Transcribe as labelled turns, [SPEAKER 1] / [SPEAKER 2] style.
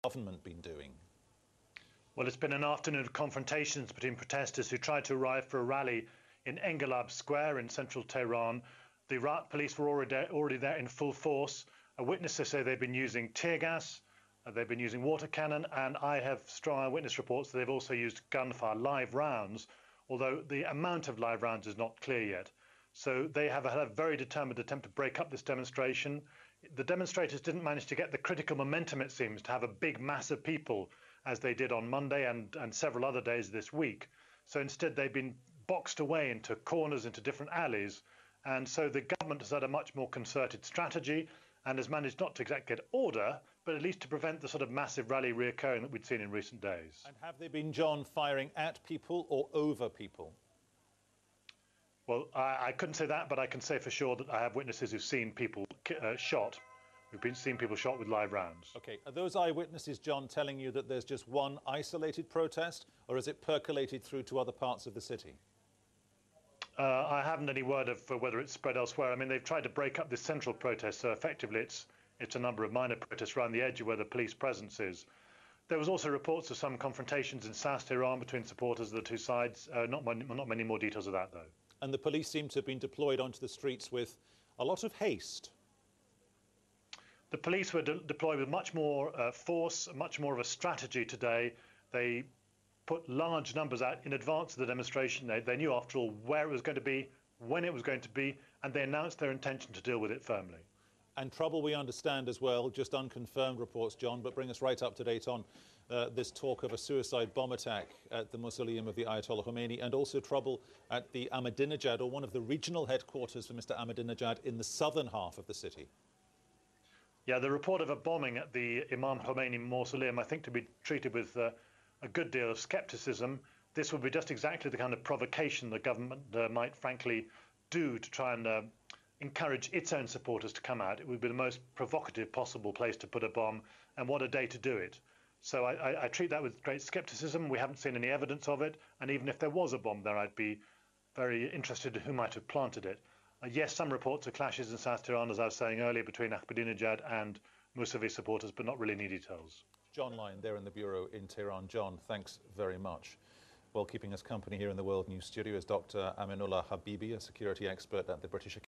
[SPEAKER 1] government been doing?
[SPEAKER 2] Well, it's been an afternoon of confrontations between protesters who tried to arrive for a rally in Engelab Square in central Tehran. The Iraq police were already there in full force. Witnesses say they've been using tear gas, they've been using water cannon, and I have strong eyewitness reports that they've also used gunfire, live rounds, although the amount of live rounds is not clear yet. So they have had a very determined attempt to break up this demonstration. The demonstrators didn't manage to get the critical momentum, it seems, to have a big mass of people as they did on Monday and several other days this week. So instead, they've been boxed away into corners, into different alleys. And so the government has had a much more concerted strategy and has managed not to exactly get order, but at least to prevent the sort of massive rally reoccurring that we'd seen in recent days.
[SPEAKER 1] And have they been, John, firing at people or over people?
[SPEAKER 2] Well, I couldn't say that, but I can say for sure that I have witnesses who've seen people shot. We've seen people shot with live rounds.
[SPEAKER 1] OK, are those eyewitnesses, John, telling you that there's just one isolated protest, or has it percolated through to other parts of the city?
[SPEAKER 2] I haven't any word of whether it's spread elsewhere. I mean, they've tried to break up this central protest, so effectively it's a number of minor protests around the edge of where the police presence is. There was also reports of some confrontations in South Tehran between supporters of the two sides. Not many more details of that, though.
[SPEAKER 1] And the police seem to have been deployed onto the streets with a lot of haste.
[SPEAKER 2] The police were deployed with much more force, much more of a strategy today. They put large numbers out in advance of the demonstration. They knew, after all, where it was going to be, when it was going to be, and they announced their intention to deal with it firmly.
[SPEAKER 1] And trouble, we understand as well, just unconfirmed reports, John, but bring us right up to date on this talk of a suicide bomb attack at the mausoleum of the Ayatollah Khomeini, and also trouble at the Ahmadinejad, or one of the regional headquarters for Mr. Ahmadinejad in the southern half of the city.
[SPEAKER 2] Yeah, the report of a bombing at the Imam Khomeini mausoleum, I think, to be treated with a good deal of scepticism. This would be just exactly the kind of provocation the government might frankly do to try and encourage its own supporters to come out. It would be the most provocative possible place to put a bomb, and what a day to do it. So I treat that with great scepticism. We haven't seen any evidence of it, and even if there was a bomb there, I'd be very interested in who might have planted it. Yes, some reports of clashes in South Tehran, as I was saying earlier, between Ahmadinejad and Mousavi supporters, but not really any details.
[SPEAKER 1] John Lyon there in the bureau in Tehran. John, thanks very much. Well, keeping us company here in the World News Studio is Dr. Aminullah Habibi, a security expert at the British Academy.